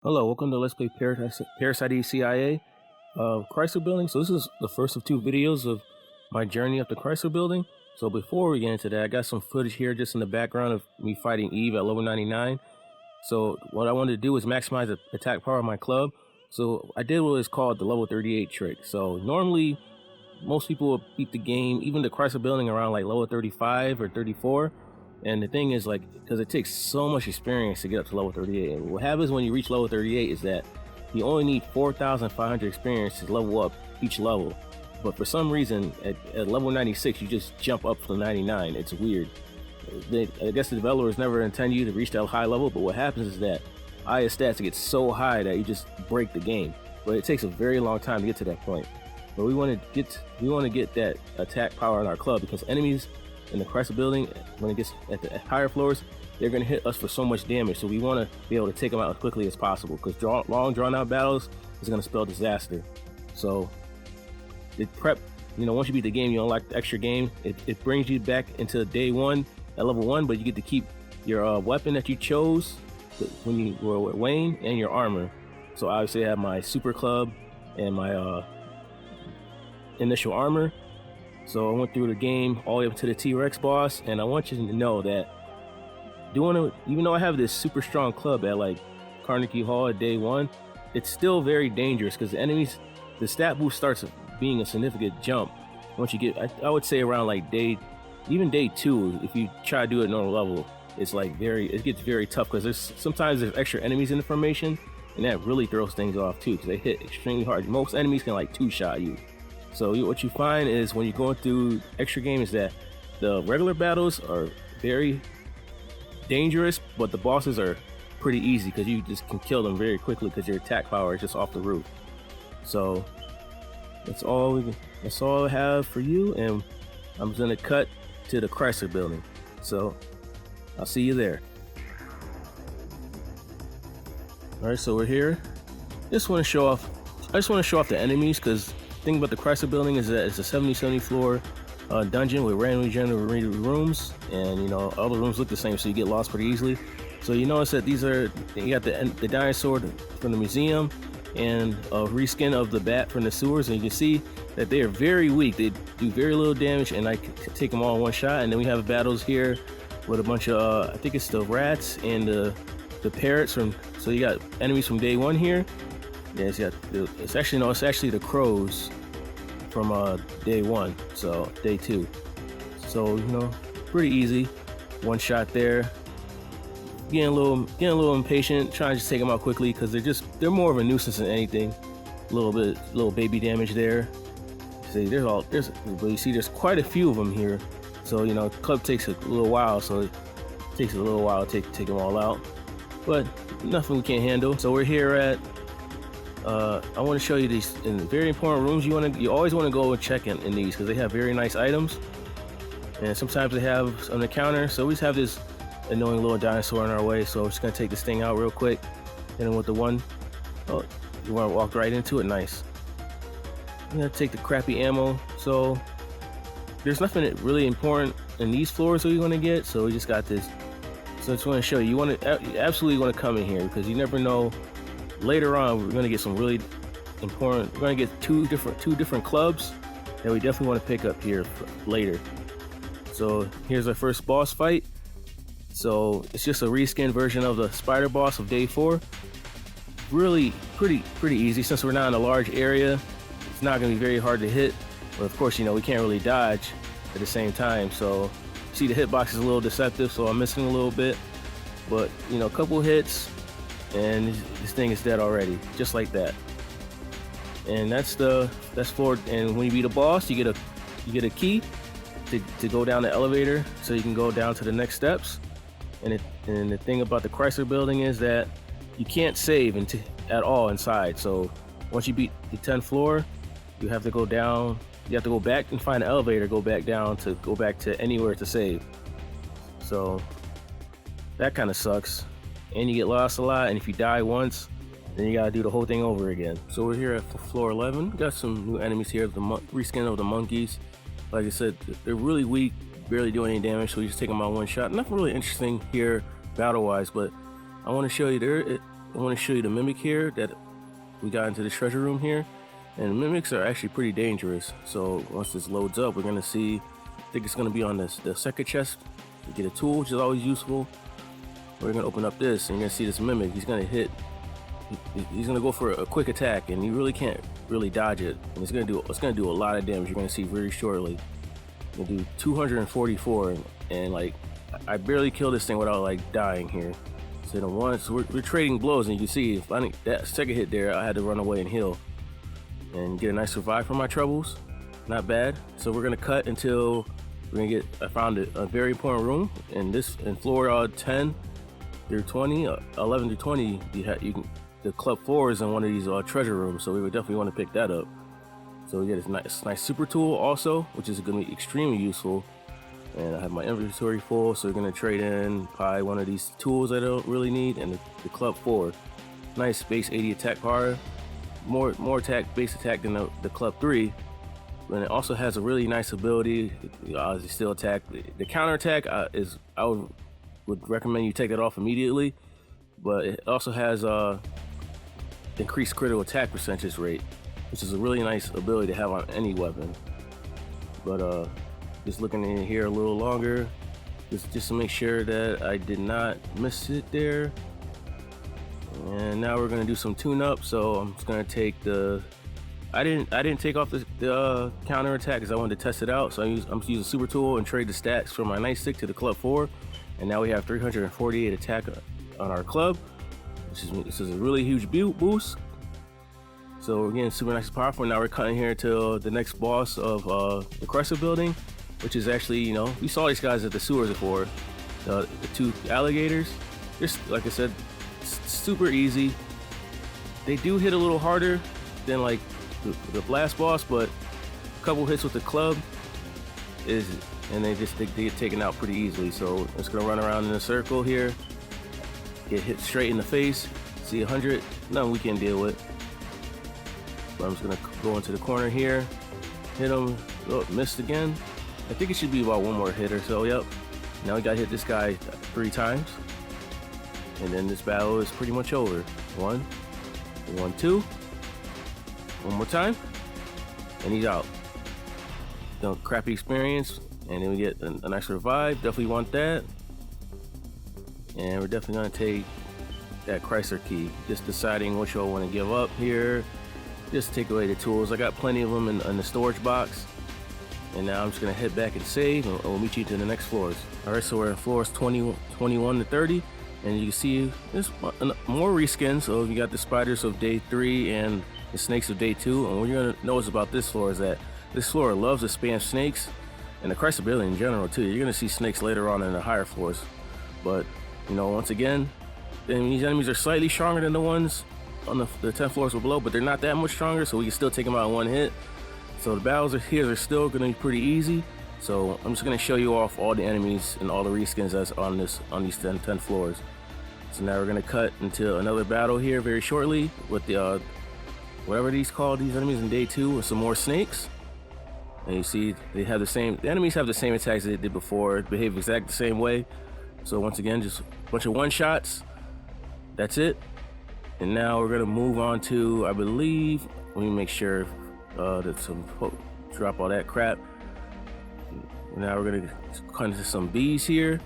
Hello, welcome to Let's Play Parasite C.I.A. Chrysler Building. So this is the first of two videos of my journey up the Chrysler Building. So before we get into that, I got some footage here just in the background of me fighting Eve at level 99. So what I wanted to do is maximize the attack power of my club. So I did what is called the level 38 trick. So normally, most people will beat the game, even the Chrysler Building, around like level 35 or 34. And the thing is, like, because it takes so much experience to get up to level 38. And what happens when you reach level 38 is that you only need 4,500 experience to level up each level. But for some reason, at level 96, you just jump up to 99. It's weird. I guess the developers never intend you to reach that high level, but what happens is that IA stats get so high that you just break the game. But it takes a very long time to get to that point. But we want to get that attack power in our club, because enemies in the Chrysler Building, when it gets at the higher floors, they're going to hit us for so much damage. So we want to be able to take them out as quickly as possible, because long drawn out battles is going to spell disaster. So the prep, once you beat the game, you unlock the extra game. It brings you back into day one at level 1, but you get to keep your weapon that you chose when you were with Wayne, and your armor. So obviously I have my super club and my initial armor. So I went through the game all the way up to the T-Rex boss, and I want you to know that even though I have this super strong club at like Carnegie Hall at day 1, it's still very dangerous, because the stat boost starts being a significant jump once you get, I would say around like day 2. If you try to do it at normal level, it's like it gets very tough, because sometimes there's extra enemies in the formation, and that really throws things off too, because they hit extremely hard. Most enemies can like 2-shot you. So what you find is, when you're going through extra game, is that the regular battles are very dangerous, but the bosses are pretty easy, because you just can kill them very quickly, because your attack power is just off the roof. So that's all I have for you, and I'm gonna cut to the Chrysler Building. So I'll see you there. All right, so we're here. I just want to show off the enemies, because the thing about the Chrysler Building is that it's a 70 floor dungeon with randomly generated rooms, and all the rooms look the same, so you get lost pretty easily. So you notice that you got the dinosaur from the museum, and a reskin of the bat from the sewers, and you can see that they are very weak. They do very little damage, and I can take them all in one shot. And then we have battles here with a bunch of I think it's the rats and the parrots from. So you got enemies from day 1 here. Yeah, it's actually the crows from day 1, so day 2. So pretty easy, one shot there. Getting a little impatient, trying to just take them out quickly, because they're more of a nuisance than anything. Little baby damage there. See, there's quite a few of them here. So club takes a little while, so it takes a little while to take them all out. But nothing we can't handle. So we're here at. I want to show you these in very important rooms. You always want to go and check in these, because they have very nice items, and sometimes they have on the counter. So we just have this annoying little dinosaur in our way. So I'm just gonna take this thing out real quick, and then with the one, oh, you want to walk right into it. Nice. I'm gonna take the crappy ammo. So there's nothing really important in these floors that you want to get. So we just got this. So I just want to show you. You absolutely want to come in here, because you never know. Later on, we're going to get some really important. We're going to get two different clubs that we definitely want to pick up here later. So here's our first boss fight. So it's just a reskin version of the spider boss of day 4. Really pretty easy, since we're not in a large area. It's not going to be very hard to hit, but of course we can't really dodge at the same time. So see, the hitbox is a little deceptive, so I'm missing a little bit. But a couple hits, and this thing is dead already, just like that. And that's for. And when you beat a boss, you get a key to go down the elevator, so you can go down to the next steps. And the thing about the Chrysler Building is that you can't save at all inside. So once you beat the 10th floor, you have to go down. You have to go back and find an elevator, go back down to go back to anywhere to save. So that kind of sucks. And you get lost a lot, and if you die once, then you gotta do the whole thing over again. So we're here at floor 11. We got some new enemies here, the reskin of the monkeys. Like I said, they're really weak, barely doing any damage, so we just take them out one shot. Nothing really interesting here battle-wise, but I want to show you I want to show you the mimic here that we got into the treasure room here. And mimics are actually pretty dangerous. So once this loads up, we're gonna see, I think it's gonna be on the second chest to get a tool, which is always useful. We're gonna open up this and you're gonna see this mimic. He's gonna hit, he's gonna go for a quick attack and you really can't really dodge it. And it's gonna do a lot of damage. You're gonna see very shortly. It's gonna do 244 and like, I barely killed this thing without like dying here. So we're trading blows and you can see, if I think that second hit there, I had to run away and heal. And get a nice survive from my troubles. Not bad. So we're gonna cut until we're gonna get, I found a very important room in floor 10 through 20, 11 to 20, the club 4 is in one of these treasure rooms, so we would definitely want to pick that up. So we get this nice super tool also, which is gonna be extremely useful. And I have my inventory full, so we're gonna trade in probably one of these tools I don't really need, and the club 4. Nice base 80 attack power. More base attack than the club 3, and it also has a really nice ability. Obviously, still attack. The counter attack I would recommend you take that off immediately, but it also has increased critical attack percentage rate, which is a really nice ability to have on any weapon. But just looking in here a little longer, just to make sure that I did not miss it there. And now we're gonna do some tune-up. So I'm just gonna take I didn't take off the counter attack because I wanted to test it out. So I'm just using super tool and trade the stats from my nightstick to the club 4, and now we have 348 attack on our club. This is a really huge boost. So we're getting super nice and powerful. Now we're cutting here to the next boss of the Chrysler building, which is actually, we saw these guys at the sewers before, the 2 alligators. Just like I said, super easy. They do hit a little harder than like the last boss, but a couple hits with the club and they get taken out pretty easily. So it's gonna run around in a circle here, get hit straight in the face. See 100, nothing we can deal with. But I'm just gonna go into the corner here, hit him. Oh, missed again. I think it should be about one more hit or so. Yep. Now we gotta hit this guy 3 times. And then this battle is pretty much over. 1, 2. One more time. And he's out. Crappy experience. And then we get a nice revive. Definitely want that. And we're definitely gonna take that Chrysler key. Just deciding which one I want to give up here. Just take away the tools. I got plenty of them in the storage box. And now I'm just gonna head back and save, and we'll meet you to the next floors. All right, so we're in floors 21 to 30. And you can see there's more reskins. So you got the spiders of day 3 and the snakes of day 2. And what you're gonna notice about this floor is that this floor loves to spam snakes, and the Chrysler building in general too. You're gonna see snakes later on in the higher floors. But once again, these enemies are slightly stronger than the ones on the 10 floors below, but they're not that much stronger, so we can still take them out in one hit. So the battles here are still gonna be pretty easy. So I'm just gonna show you off all the enemies and all the reskins that's on these 10 floors. So now we're gonna cut into another battle here very shortly with the whatever these enemies in day 2, with some more snakes. And you see the enemies have the same attacks they did before, behave exactly the same way. So once again, just a bunch of one-shots. That's it. And now we're gonna move on to, I believe, let me make sure drop all that crap. Now we're gonna cut into some bees here.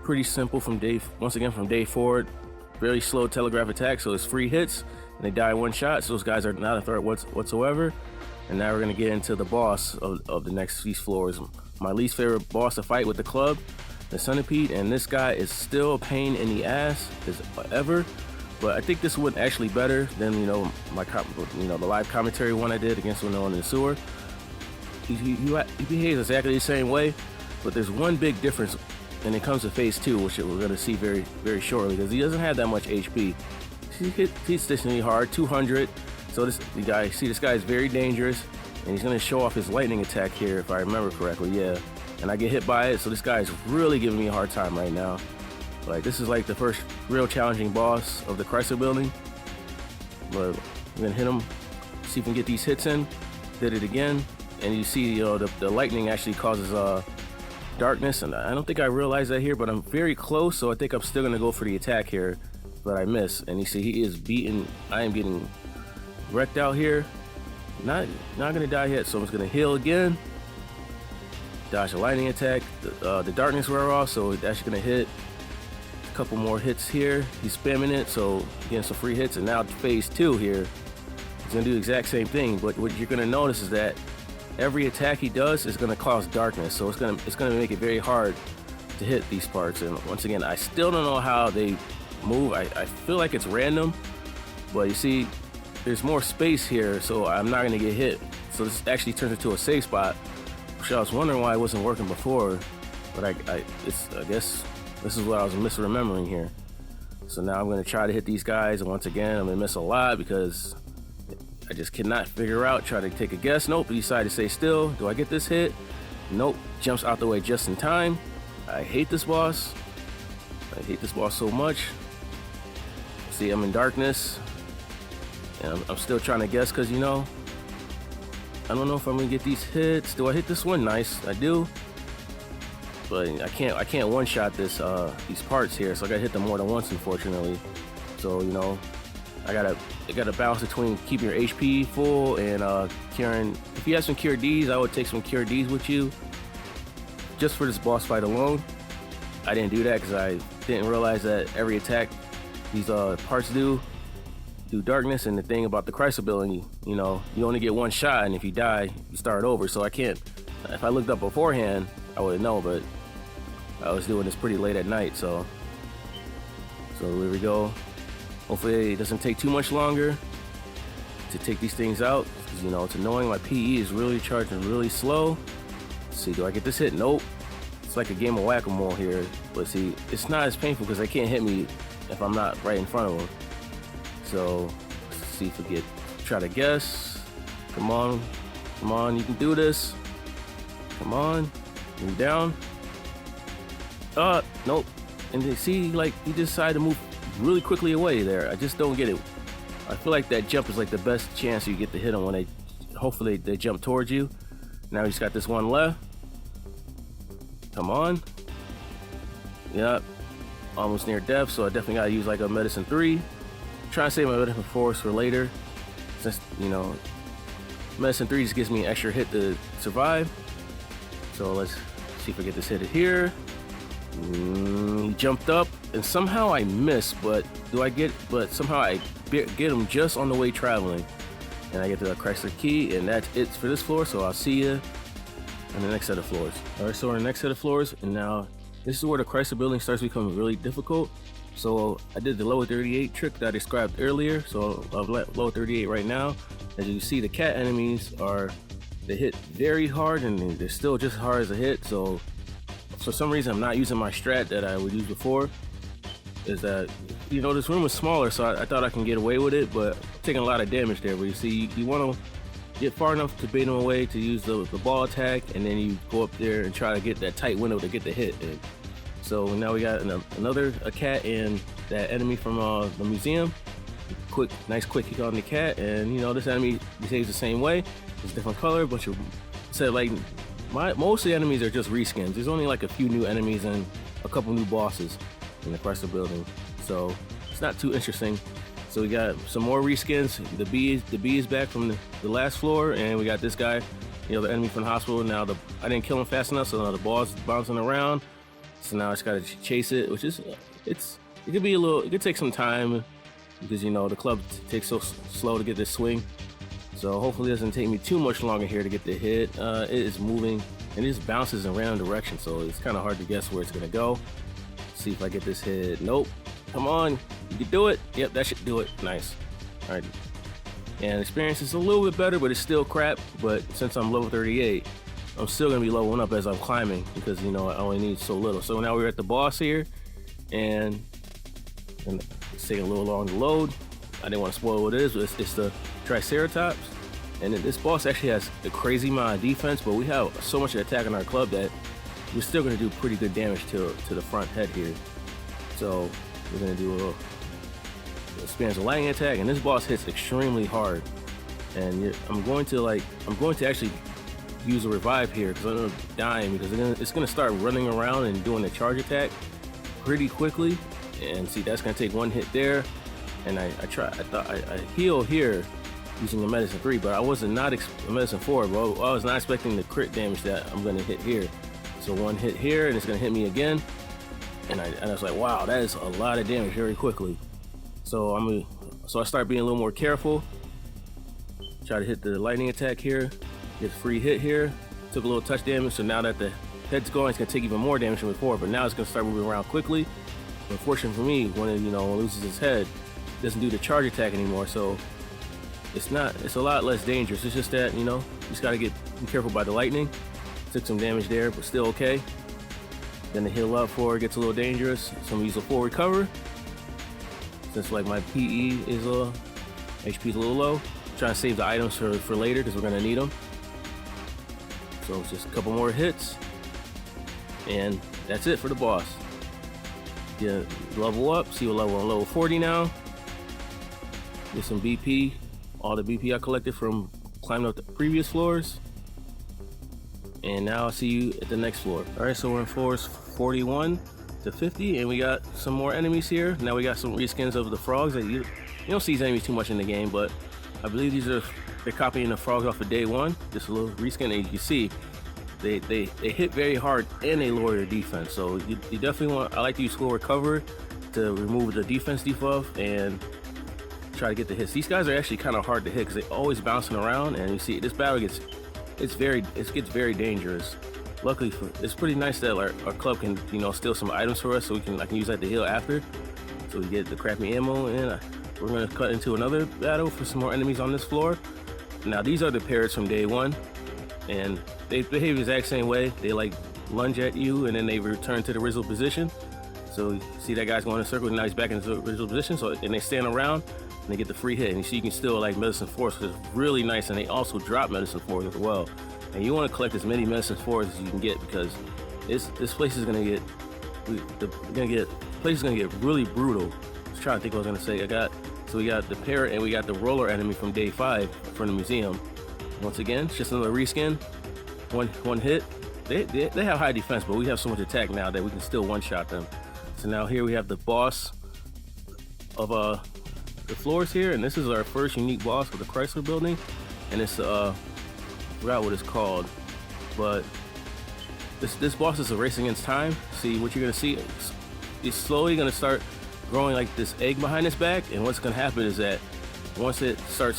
Pretty simple from day 4. Very slow telegraph attack, so it's free hits and they die in one shot. So those guys are not a threat whatsoever. And now we're gonna get into the boss of these floors. My least favorite boss to fight with the club, the centipede, and this guy is still a pain in the ass as ever. But I think this one actually better than the live commentary one I did against one in the sewer. He behaves exactly the same way, but there's one big difference, and it comes to phase 2, which we're going to see very, very shortly, because he doesn't have that much HP. He's decently hard, 200. So this guy is very dangerous, and he's going to show off his lightning attack here, if I remember correctly. Yeah, and I get hit by it, so this guy is really giving me a hard time right now. Like, this is like the first real challenging boss of the Chrysler building. But we're gonna hit him, see if we can get these hits in. Did it again, and you see the lightning actually causes darkness, and I don't think I realized that here, but I'm very close, so I think I'm still gonna go for the attack here. but I miss. And you see he is beaten. I am getting wrecked out here. Not gonna die yet, so I'm just gonna heal again. Dodge a lightning attack. The darkness wear off, so that's gonna hit. A couple more hits here. He's spamming it, so getting some free hits. And now phase 2 here. He's gonna do the exact same thing, but what you're gonna notice is that every attack he does is gonna cause darkness, so it's gonna make it very hard to hit these parts. And once again, I still don't know how they move. I feel like it's random, but you see, there's more space here, so I'm not gonna get hit. So this actually turns into a safe spot, which I was wondering why it wasn't working before, but I guess this is what I was misremembering here. So now I'm gonna try to hit these guys, and once again, I'm gonna miss a lot because I just cannot figure out. Try to take a guess. Nope, he decided to stay still. Do I get this hit? Nope, jumps out the way just in time. I hate this boss. I hate this boss so much. See, I'm in darkness. And I'm still trying to guess because, you know, I don't know if I'm gonna get these hits. Do I hit this one? Nice, I do. But I can't one-shot these parts here, so I gotta hit them more than once, unfortunately. So, you know, I gotta balance between keeping your HP full and curing. If you have some cure Ds, I would take some cure Ds with you just for this boss fight alone. I didn't do that because I didn't realize that every attack these parts do darkness. And the thing about the Chrysler building, you know, you only get one shot, and if you die, you start over. So I can't. If I looked up beforehand, I would know, but I was doing this pretty late at night, so here we go. Hopefully it doesn't take too much longer to take these things out, because, you know, it's annoying. My PE is really charging really slow. Let's see, do I get this hit? Nope. It's like a game of whack-a-mole here, but see, it's not as painful because they can't hit me if I'm not right in front of them. So let's see if we try to guess. Come on, you can do this. Come on, move down. Nope. And you see, like, he decided to move really quickly away there. I just don't get it. I feel like that jump is like the best chance you get to hit them when hopefully they jump towards you. Now he's got this one left. Come on. Yep. Almost near death, so I definitely gotta use like a medicine 3. Try to save my medicine 4 for later, since, you know, medicine 3 just gives me an extra hit to survive. So let's see if I get this hit here. He jumped up, and somehow I missed, but somehow I get him just on the way traveling. And I get the Chrysler key, and that's it for this floor, so I'll see you on the next set of floors. Alright, so we're on the next set of floors, and now this is where the Chrysler building starts becoming really difficult. So I did the lower 38 trick that I described earlier, so I'll let lower 38 right now. As you can see, the cat enemies they hit very hard, and they're still just as hard as a hit. So for some reason, I'm not using my strat that I would use before. Is that, you know, this room is smaller, so I thought I can get away with it, but I'm taking a lot of damage there. But you see, you want to get far enough to bait them away to use the ball attack, and then you go up there and try to get that tight window to get the hit. And so now we got another cat and that enemy from the museum. Nice quick kick on the cat, and you know, this enemy behaves the same way. It's a different color, most of the enemies are just reskins. There's only like a few new enemies and a couple new bosses in the Chrysler building, so it's not too interesting. So we got some more reskins. The bee is back from the last floor, and we got this guy, you know, the enemy from the hospital. Now I didn't kill him fast enough, so now the ball's bouncing around. So now I just gotta chase it, which is it could take some time because, you know, the club takes so slow to get this swing. So hopefully it doesn't take me too much longer here to get the hit. It is moving and it just bounces in random directions, so it's kind of hard to guess where it's gonna go. See if I get this hit. Nope. Come on, you can do it. Yep, that should do it. Nice. All right. And experience is a little bit better, but it's still crap. But since I'm level 38, I'm still gonna be leveling up as I'm climbing because, you know, I only need so little. So now we're at the boss here, and it's taking a little long to load. I didn't want to spoil what it is, but it's the Triceratops. And this boss actually has a crazy amount of defense, but we have so much attack in our club that we're still gonna do pretty good damage to the front head here. So we're gonna do a little spans a lightning attack, and this boss hits extremely hard. And I'm going to actually use a revive here because I'm dying, because it's gonna start running around and doing a charge attack pretty quickly. And see, that's gonna take one hit there. And I thought I heal here using a medicine 3, but I wasn't not a medicine 4, but I was not expecting the crit damage that I'm gonna hit here. So one hit here, and it's gonna hit me again. And I was like, wow, that is a lot of damage very quickly. So I start being a little more careful. Try to hit the lightning attack here, get a free hit here. Took a little touch damage, so now that the head's going, it's gonna take even more damage than before. But now it's gonna start moving around quickly. Unfortunately for me, when it loses its head, it doesn't do the charge attack anymore. So it's a lot less dangerous. It's just that you just gotta be careful by the lightning. Took some damage there, but still okay. Then the heal up for it gets a little dangerous. So I'm gonna use a full recover. Since like my PE is HP is a little low. Trying to save the items for later because we're gonna need them. So it's just a couple more hits, and that's it for the boss. Yeah, level up. See what level? I'm level 40 now. Get some BP. All the BP I collected from climbing up the previous floors. And now I'll see you at the next floor. All right, so we're in floors 41 to 50, and we got some more enemies here. Now we got some reskins of the frogs that you don't see these enemies too much in the game, but I believe they're copying the frogs off of day 1. Just a little reskin, and you can see they hit very hard and they lower your defense. So you definitely I like to use full recover to remove the defense debuff and try to get the hits. These guys are actually kind of hard to hit because they're always bouncing around, and you see this battle gets very dangerous. Luckily, it's pretty nice that our club can steal some items for us, so I can use that to heal after. So we get the crappy ammo, and we're gonna cut into another battle for some more enemies on this floor. Now these are the parrots from day 1, and they behave the exact same way. They like lunge at you, and then they return to the original position. So you see that guy's going in a circle, and now he's back into the original position. So and they stand around, and they get the free hit. And you see you can still like medicine 4s, which is really nice, and they also drop medicine 4s as well. And you want to collect as many medicine 4s as you can get, because this place is gonna get really brutal. I was trying to think what I was gonna say. So we got the parrot and we got the roller enemy from day 5 from the museum. Once again, it's just another reskin. One hit. They have high defense, but we have so much attack now that we can still one-shot them. So now here we have the boss of the floors here, and this is our first unique boss of the Chrysler building. And it's I forgot what it's called, but this boss is a race against time. See, what you're gonna see, it's slowly gonna start growing like this egg behind its back, and what's gonna happen is that once a certain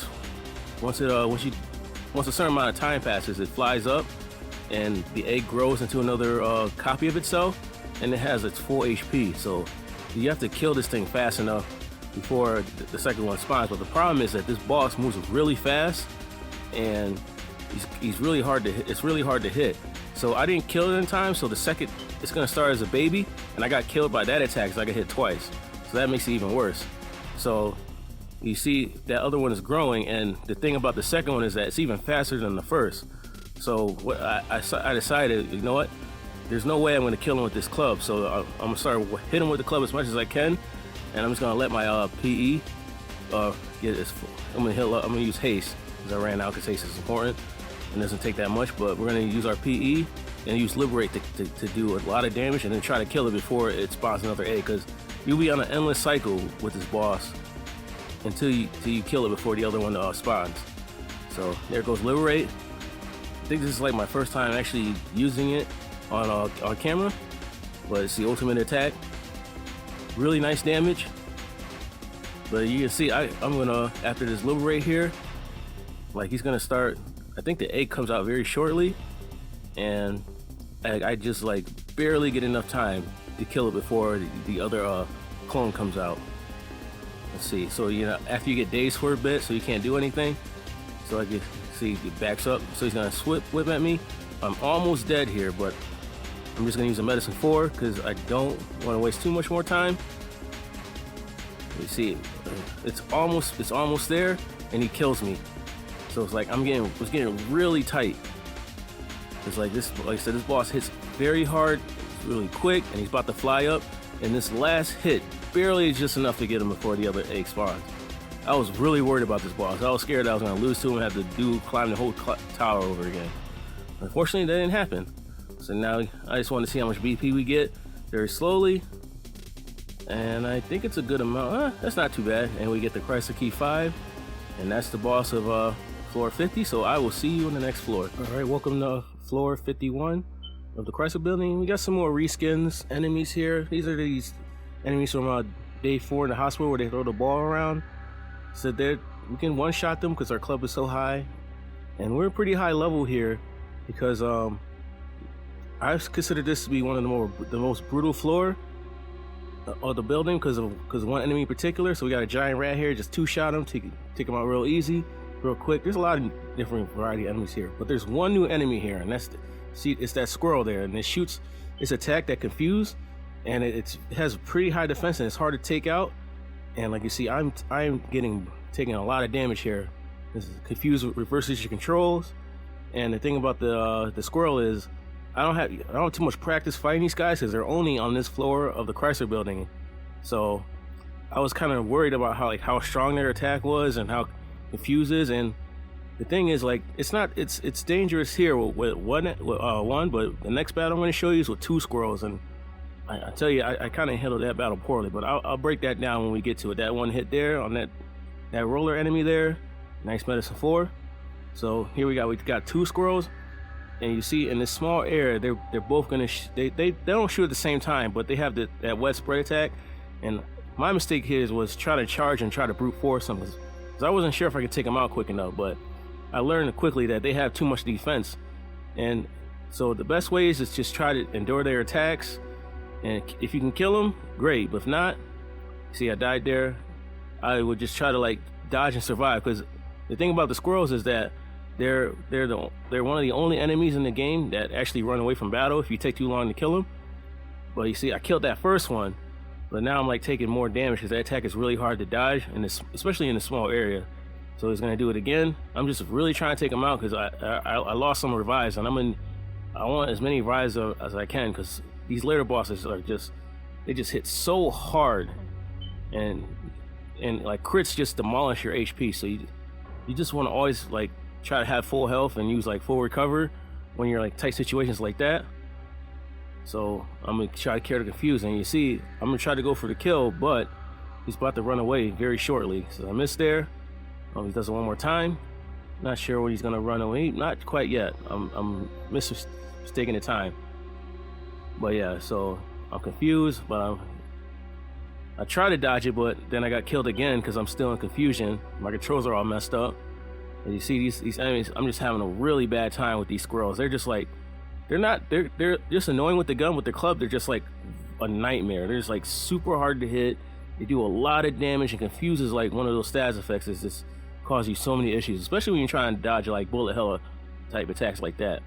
amount of time passes, it flies up, and the egg grows into another copy of itself, and it has its full HP. So you have to kill this thing fast enough before the second one spawns. But the problem is that this boss moves really fast, and he's really hard to hit. It's really hard to hit. So I didn't kill it in time, so the second it's gonna start as a baby, and I got killed by that attack because I got hit twice. So that makes it even worse. So you see that other one is growing, and the thing about the second one is that it's even faster than the first. So what I decided, you know what? There's no way I'm gonna kill him with this club. So I'm gonna start hitting him with the club as much as I can, and I'm just gonna let my PE get its. I'm gonna use haste because I ran out, because haste is important. It doesn't take that much, but we're gonna use our PE and use liberate to do a lot of damage, and then try to kill it before it spawns another egg, because you'll be on an endless cycle with this boss until you kill it before the other one spawns. So there goes liberate. I think this is like my first time actually using it on camera, but it's the ultimate attack. Really nice damage. But you can see I'm gonna, after this liberate here, like he's gonna start. I think the egg comes out very shortly, and I just like barely get enough time to kill it before the other clone comes out. Let's see. So after you get dazed for a bit, so you can't do anything. So I can see it backs up. So he's gonna whip at me. I'm almost dead here, but I'm just gonna use a medicine 4 because I don't want to waste too much more time. You see, it's almost there, and he kills me. So it's like it's getting really tight. It's like this, like I said, this boss hits very hard, it's really quick, and he's about to fly up. And this last hit barely is just enough to get him before the other egg spawns. I was really worried about this boss. I was scared that I was gonna lose to him and have to climb the whole tower over again. Unfortunately, that didn't happen. So now I just want to see how much BP we get very slowly. and I think it's a good amount. That's not too bad. And we get the Chrysler Key 5, and that's the boss of floor 50. So I will see you on the next floor. All right, welcome to floor 51 of the Chrysler building. We got some more reskins enemies here. These are these enemies from day 4 in the hospital where they throw the ball around. So we can one-shot them because our club is so high, and we're pretty high level here because I consider this to be one of the most brutal floor of the building because of one enemy in particular. So we got a giant rat here, just 2-shot him, take him out real easy, real quick. There's a lot of different variety of enemies here, but there's one new enemy here, and it's that squirrel there, and it shoots its attack that confuse, and it has pretty high defense, and it's hard to take out. And like you see, I'm taking a lot of damage here. This is confuse reverses your controls, and the thing about the squirrel is I don't have too much practice fighting these guys because they're only on this floor of the Chrysler building. So I was kind of worried about how strong their attack was and how confused is. And the thing is, like, it's dangerous here with one, but the next battle I'm going to show you is with 2 squirrels, and I tell you, I kind of handled that battle poorly, but I'll break that down when we get to it. That one hit there on that roller enemy there, nice medicine 4. So here we got 2 squirrels, and you see in this small area, they're both gonna they don't shoot at the same time, but they have that wet spray attack. And my mistake here was try to charge and try to brute force them, because I wasn't sure if I could take them out quick enough. But I learned quickly that they have too much defense, and so the best way is just try to endure their attacks. And if you can kill them, great. But if not, see, I died there. I would just try to like dodge and survive, because the thing about the squirrels is that they're one of the only enemies in the game that actually run away from battle if you take too long to kill them. But you see, I killed that first one, but now I'm like taking more damage because that attack is really hard to dodge, and especially in a small area. So he's gonna do it again. I'm just really trying to take him out because I lost some revives, and I want as many revives as I can, because these later bosses are just hit so hard, and like crits just demolish your HP. So you just want to always like try to have full health and use like full recover when you're like tight situations like that. So I'm gonna try to carry the confuse, and you see I'm gonna try to go for the kill, but he's about to run away very shortly. So I missed there. He does it one more time. Not sure when he's gonna run away. Not quite yet. I'm mistaking the time. But yeah, so I'm confused, but I try to dodge it, but then I got killed again because I'm still in confusion. My controls are all messed up. And you see these enemies, I'm just having a really bad time with these squirrels. They're just like, they're just annoying with the gun. With the club, they're just like a nightmare. They're just like super hard to hit. They do a lot of damage, and confuse is like one of those stats effects that just cause you so many issues, especially when you're trying to dodge like bullet hell type attacks like that.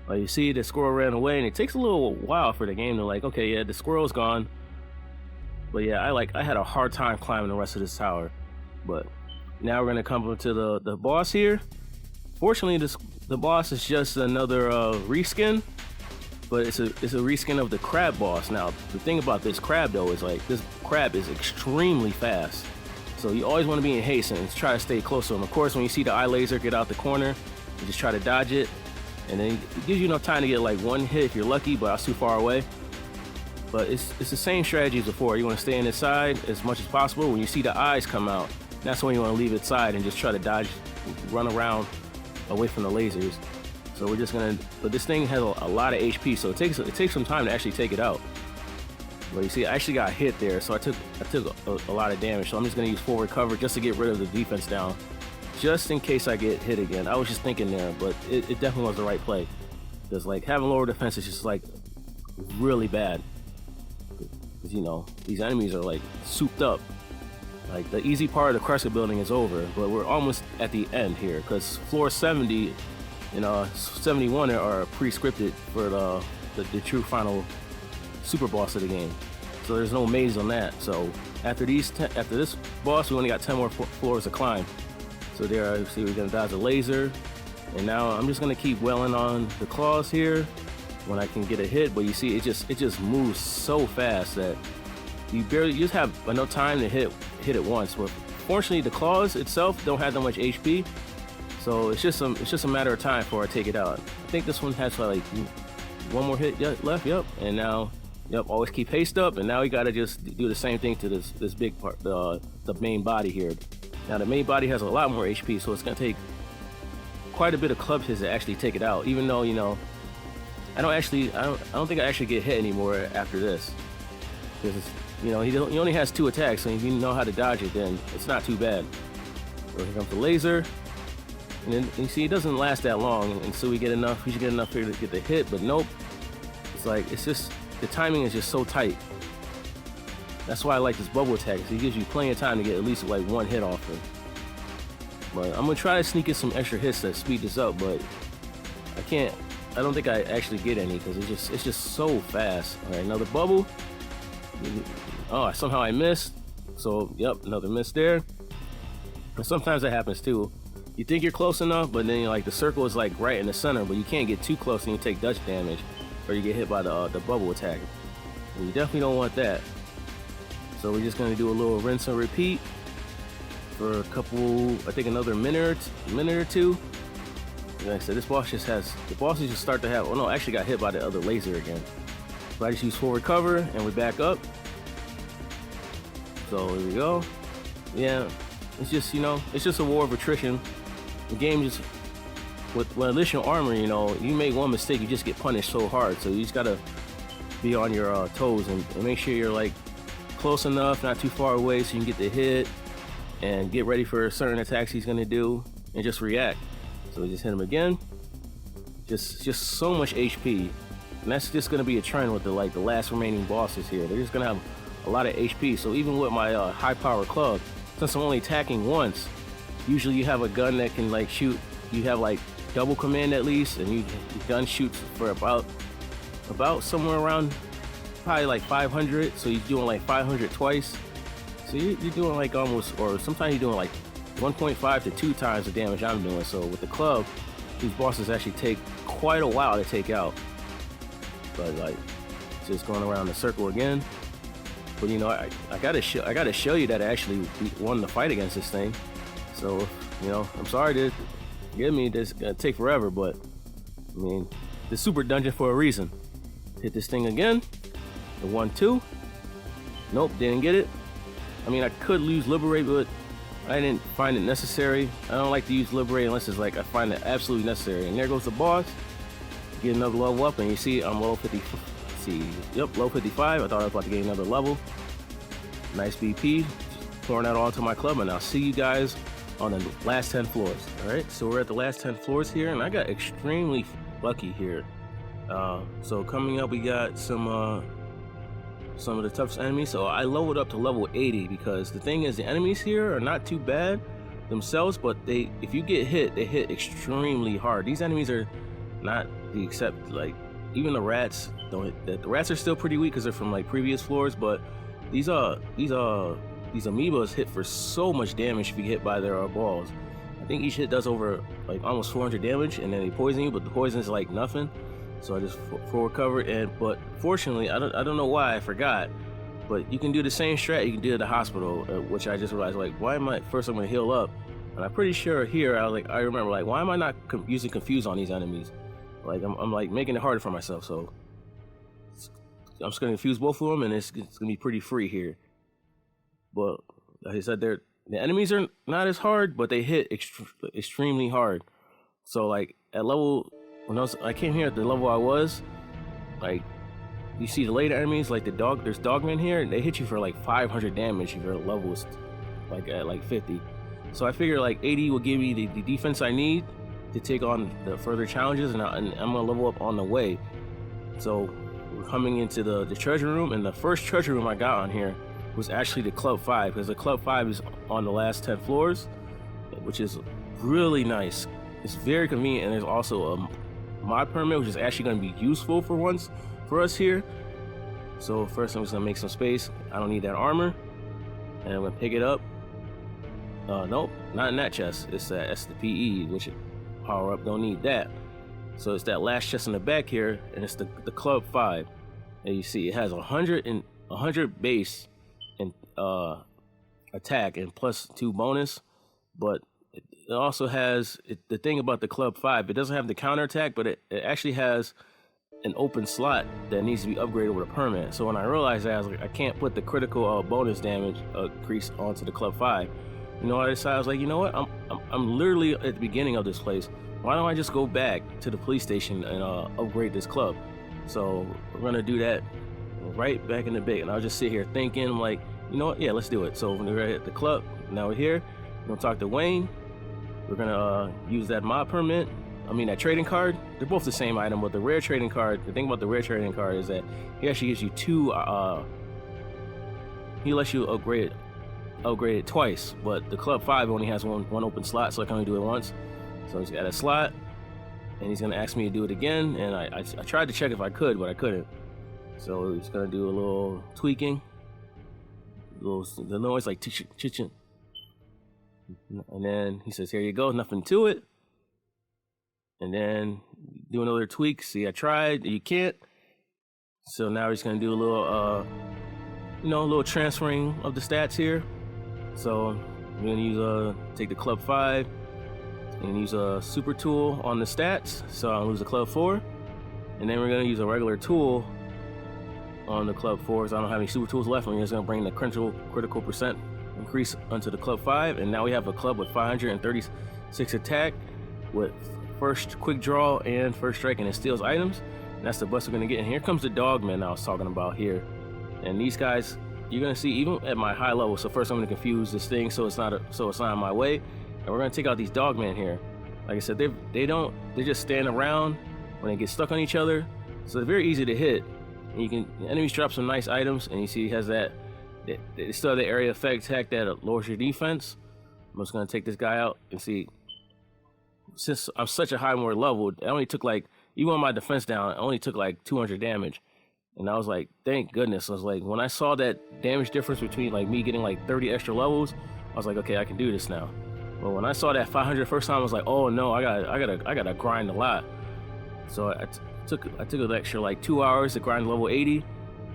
You see the squirrel ran away, and it takes a little while for the game to like, okay, yeah, the squirrel's gone. But yeah, I had a hard time climbing the rest of this tower. But now we're gonna come up to the boss here. Fortunately, the boss is just another reskin, but it's a reskin of the crab boss. Now the thing about this crab though is like this crab is extremely fast, so you always want to be in haste and try to stay close to him. Of course, when you see the eye laser get out the corner, you just try to dodge it, and then it gives you enough time to get like one hit if you're lucky, but I was too far away. But it's the same strategy as before. You want to stay in its side as much as possible. When you see the eyes come out, that's when you want to leave its side and just try to dodge, run around away from the lasers. So we're just gonna, but this thing has a lot of HP, so it takes some time to actually take it out. But you see, I actually got hit there, so I took a lot of damage. So I'm just gonna use full recover just to get rid of the defense down, just in case I get hit again. I was just thinking there, but it definitely was the right play, because like having lower defense is just like really bad. Because you know these enemies are like souped up. Like the easy part of the Chrysler building is over, but we're almost at the end here, because floor 70 and 71 are pre-scripted for the true final super boss of the game. So there's no maze on that. So after this boss, we only got 10 more floors to climb. So there, see, we're gonna dodge a laser, and now I'm just gonna keep welling on the claws here when I can get a hit. But you see, it just moves so fast that you just have enough time to hit it once. But fortunately, the claws itself don't have that much HP, so it's just a matter of time before I take it out. I think this one has like one more hit left. Yep, and now Yep, always keep haste up, and now we gotta just do the same thing to this big part, the main body here. Now the main body has a lot more HP, so it's gonna take quite a bit of club hits to actually take it out. Even though, you know, I don't think I actually get hit anymore after this, because you know he only has 2 attacks, so if you know how to dodge it, then it's not too bad. So here comes the laser, and then you see it doesn't last that long, and so we should get enough here to get the hit, but nope. It's just the timing is just so tight. That's why I like this bubble attack, because it gives you plenty of time to get at least like 1 hit off him. But I'm gonna try to sneak in some extra hits to speed this up, but I can't. I don't think I actually get any, because it's just so fast. All right, another bubble. Oh, somehow I missed. So yep, another miss there. But sometimes that happens too. You think you're close enough, but then like the circle is like right in the center, but you can't get too close and you take dodge damage, or you get hit by the bubble attack. And you definitely don't want that. So we're just gonna do a little rinse and repeat for a couple, I think another minute or two. Like I said, the bosses just start to have, oh no, I actually got hit by the other laser again. So I just use forward cover and we back up. So here we go. Yeah, it's just, you know, it's just a war of attrition. The game just, with additional armor, you know, you make one mistake, you just get punished so hard. So you just gotta be on your toes and make sure you're like close enough, not too far away, so you can get the hit and get ready for certain attacks he's gonna do and just react. So we just hit him again. Just so much HP, and that's just gonna be a trend with the last remaining bosses here. They're just gonna have a lot of HP. So even with my high power club, since I'm only attacking once, usually you have a gun that can like shoot. You have like double command at least, and your gun shoots for about somewhere around probably like 500. So you're doing like 500 twice. So you're doing like almost, or sometimes you're doing like 1.5 to 2 times the damage I'm doing. So with the club, these bosses actually take quite a while to take out. But like, just going around the circle again. But you know, I gotta show you that I actually won the fight against this thing. So you know, I'm sorry to forgive me. This gonna take forever, but I mean, the super dungeon for a reason. Hit this thing again. The 1-2. Nope, didn't get it. I mean, I could use Liberate, but I didn't find it necessary. I don't like to use Liberate unless it's like I find it absolutely necessary. And there goes the boss. Get another level up, and you see I'm low 50. Yep, low 55. I thought I was about to get another level. Nice BP. Pouring that all into my club, and I'll see you guys on the last 10 floors. All right, so we're at the last 10 floors here, and I got extremely lucky here. So coming up, we got some of the toughest enemies. So I leveled up to level 80 because the thing is, the enemies here are not too bad themselves, but if you get hit, they hit extremely hard. These enemies are not except like even the rats don't hit. The rats are still pretty weak because they're from like previous floors, but these amoebas hit for so much damage if you get hit by their balls. I think each hit does over like almost 400 damage, and then they poison you, but the poison is like nothing. So I just forward covered, but fortunately, I don't know why I forgot, but you can do the same strat you can do at the hospital, which I just realized, like, why am I, first I'm gonna heal up, and I'm pretty sure here, I remember, like, why am I not using Confuse on these enemies? Like, I'm like making it harder for myself, so I'm just gonna confuse both of them, and it's gonna be pretty free here. But like I said, the enemies are not as hard, but they hit extremely hard. So like at level, when I came here at the level I was, like, you see the later enemies, like there's dogmen here, they hit you for like 500 damage if your level is like at like 50. So I figure like 80 will give me the defense I need to take on the further challenges, and I'm gonna level up on the way. So we're coming into the treasure room, and the first treasure room I got on here was actually the Club 5, because the Club 5 is on the last 10 floors, which is really nice. It's very convenient, and there's also a mod permit, which is actually going to be useful for us here. So first I'm just going to make some space. I don't need that armor, and I'm going to pick it up. Nope, not in that chest. It's the PE, which power up, don't need that. So it's that last chest in the back here, and it's the Club 5. And you see it has 100 base and attack and plus 2 bonus, but it also has the thing about the Club 5, it doesn't have the counter attack, but it actually has an open slot that needs to be upgraded with a permit. So when I realized that, I was like, I can't put the critical bonus damage increase onto the Club 5. You know what I decided? I was like, you know what? I'm literally at the beginning of this place. Why don't I just go back to the police station and upgrade this club? So we're gonna do that right back in the big. And I'll just sit here thinking, like, you know what? Yeah, let's do it. So when we're at the club, now we're here. We're gonna talk to Wayne. We're gonna use that mod permit. That trading card. They're both the same item, but the rare trading card, the thing about the rare trading card is that he actually gives you two, he lets you upgrade it twice, but the Club 5 only has one open slot, so I can only do it once. So he's got a slot, and he's gonna ask me to do it again, and I tried to check if I could, but I couldn't. So he's gonna do a little tweaking, the noise like chit-chit. And then he says, here you go, nothing to it. And then do another tweak. See, I tried, you can't. So now he's gonna do a little, a little transferring of the stats here. So we're gonna use take the Club 5 and use a super tool on the stats. So I'll lose the Club 4. And then we're gonna use a regular tool on the Club 4. So I don't have any super tools left. I'm just gonna bring the critical percent increase onto the Club 5. And now we have a club with 536 attack with first quick draw and first strike, and it steals items. And that's the best we're gonna get. And here comes the dogman I was talking about here. And these guys, you're gonna see even at my high level. So first I'm gonna confuse this thing so it's not in my way. And we're gonna take out these dogmen here. Like I said, they just stand around when they get stuck on each other. So they're very easy to hit. And the enemies drop some nice items, and you see he has they still have the area effect attack that lowers your defense. I'm just gonna take this guy out and see. Since I'm such a high more level, it only took even on my defense down, it only took 200 damage. And I was like, thank goodness. I was like, when I saw that damage difference between me getting 30 extra levels, I was like, okay, I can do this now. But when I saw that 500 first time, I was like, oh no, I gotta grind a lot. So I took an extra 2 hours to grind level 80.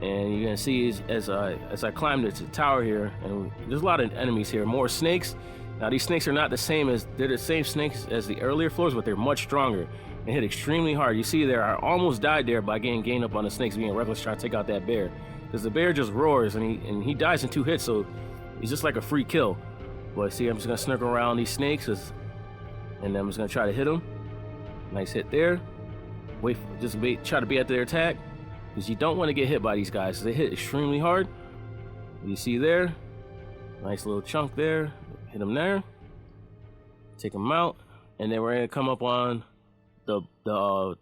And you're gonna see as I climbed the tower here, and there's a lot of enemies here, more snakes. Now these snakes are not they're the same snakes as the earlier floors, but they're much stronger and hit extremely hard. You see there, I almost died there by getting gained up on the snakes being reckless trying to take out that bear. Because the bear just roars and he dies in 2 hits, so he's just like a free kill. But see, I'm just gonna snuggle around these snakes and then I'm just gonna try to hit them. Nice hit there. Try to be at their attack. Because you don't want to get hit by these guys, because they hit extremely hard. You see there, nice little chunk there. Hit them there, take them out, and then we're gonna come up on the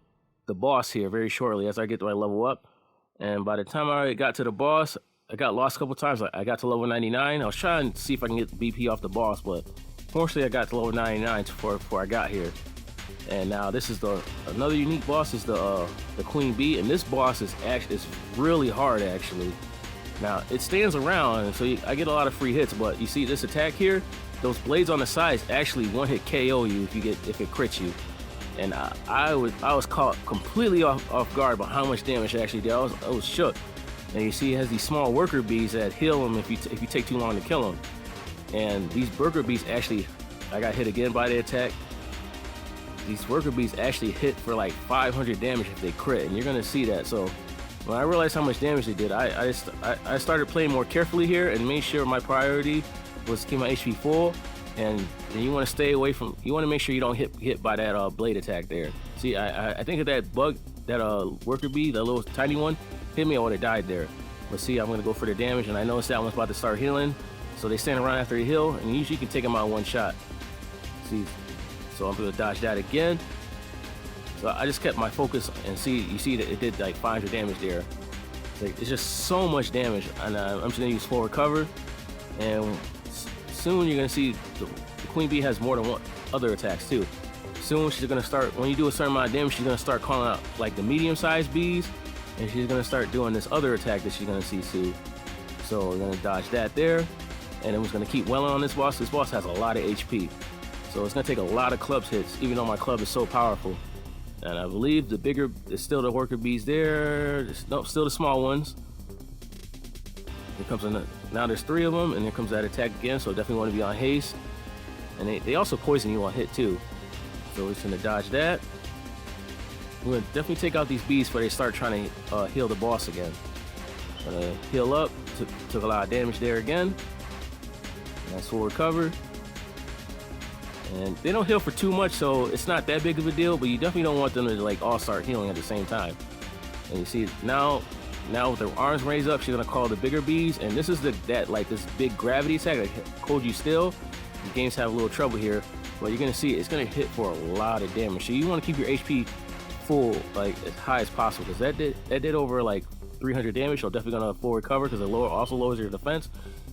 boss here very shortly as I get to my level up. And by the time I got to the boss, I got lost a couple times. I got to level 99. I was trying to see if I can get the BP off the boss, but fortunately I got to level 99 before I got here. And now this is another unique boss is the Queen Bee, and this boss is really hard actually. Now it stands around, and so I get a lot of free hits. But you see this attack here, those blades on the sides actually one-hit KO you if it crits you. And I was caught completely off guard by how much damage it actually did. I was shook. And you see it has these small worker bees that heal them if you take too long to kill them. And these worker bees actually, I got hit again by the attack. These worker bees actually hit for 500 damage if they crit, and you're gonna see that. So when I realized how much damage they did, I started playing more carefully here and made sure my priority was to keep my HP full. And you want to stay away from. You want to make sure you don't hit by that blade attack there. See, I think of that bug, that worker bee, the little tiny one, hit me, I would have died there. But see, I'm gonna go for the damage, and I noticed that one's about to start healing. So they stand around after they heal, and usually you can take them out one shot. See, so I'm gonna dodge that again. So I just kept my focus, and you see that it did 500 damage there. It's just so much damage, and I'm just gonna use full recover. And soon you're gonna see the Queen Bee has more than one other attacks too. Soon she's gonna start, when you do a certain amount of damage, she's gonna start calling out the medium-sized bees, and she's gonna start doing this other attack that she's gonna see soon. So we're gonna dodge that there, and then we're gonna keep welling on this boss. This boss has a lot of HP, so it's gonna take a lot of clubs hits, even though my club is so powerful. And I believe the bigger is still the worker bees there. No, still the small ones. Here comes now there's 3 of them, and here comes that attack again. So definitely want to be on haste. And they also poison you on hit too. So we're just gonna dodge that. We're gonna definitely take out these beasts before they start trying to heal the boss again. Gonna heal up, took a lot of damage there again. Nice full recover. And they don't heal for too much, so it's not that big of a deal, but you definitely don't want them to like all start healing at the same time. And you see now with their arms raised up, she's gonna call the bigger bees, and this is this big gravity attack that hold you still. The games have a little trouble here, but you're gonna see it's gonna hit for a lot of damage. So you want to keep your HP full, like as high as possible, because that did over like 300 damage. So definitely gonna full recover because it also lowers your defense.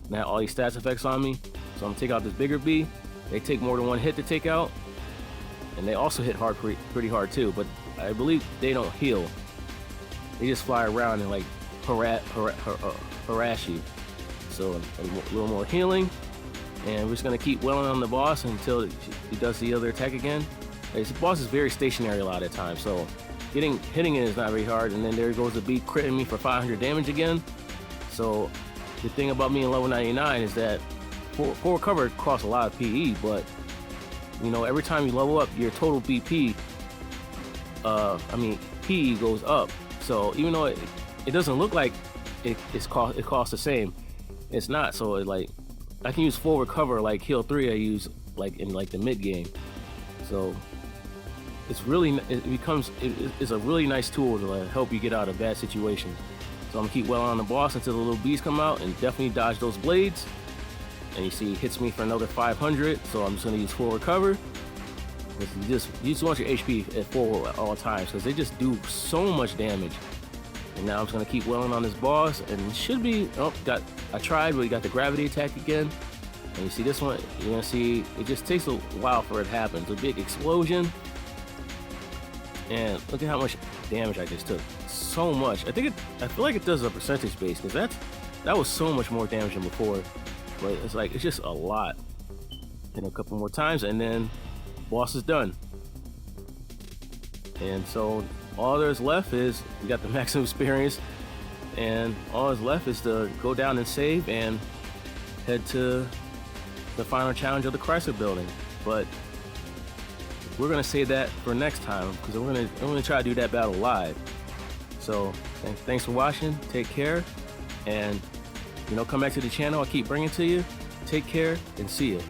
Now all these stats effects on me, so I'm gonna take out this bigger bee. They take more than one hit to take out, and they also hit hard, pretty hard too. But I believe they don't heal. They just fly around and like harass you. So a little more healing, and we're just gonna keep welling on the boss until he does the other attack again. This boss is very stationary a lot of times, so hitting it is not very hard. And then there goes the beat critting me for 500 damage again. So the thing about me in level 99 is that full recover costs a lot of PE, but you know, every time you level up, your total BP, PE goes up. So even though it doesn't look like it costs the same, it's not. So like I can use full recover like heal 3 I use like in like the mid game. So it's a really nice tool to help you get out of bad situations. So I'm gonna keep welling on the boss until the little bees come out, and definitely dodge those blades. And you see, it hits me for another 500, so I'm just gonna use full recover. You just want your HP at full at all times, because they just do so much damage. And now I'm just gonna keep welling on this boss, and it should be, I tried, but he got the gravity attack again. And you see this one, you're gonna see, it just takes a while for it to happen. It's a big explosion. And look at how much damage I just took. So much. I feel like it does a percentage base, because that was so much more damage than before. But it's just a lot. And a couple more times, and then boss is done. And so all there's left is we got the maximum experience, and all that's left is to go down and save and head to the final challenge of the Chrysler building. But we're gonna save that for next time, because I'm gonna try to do that battle live. So thanks for watching. Take care, and come back to the channel. I'll keep bringing it to you. Take care and see you.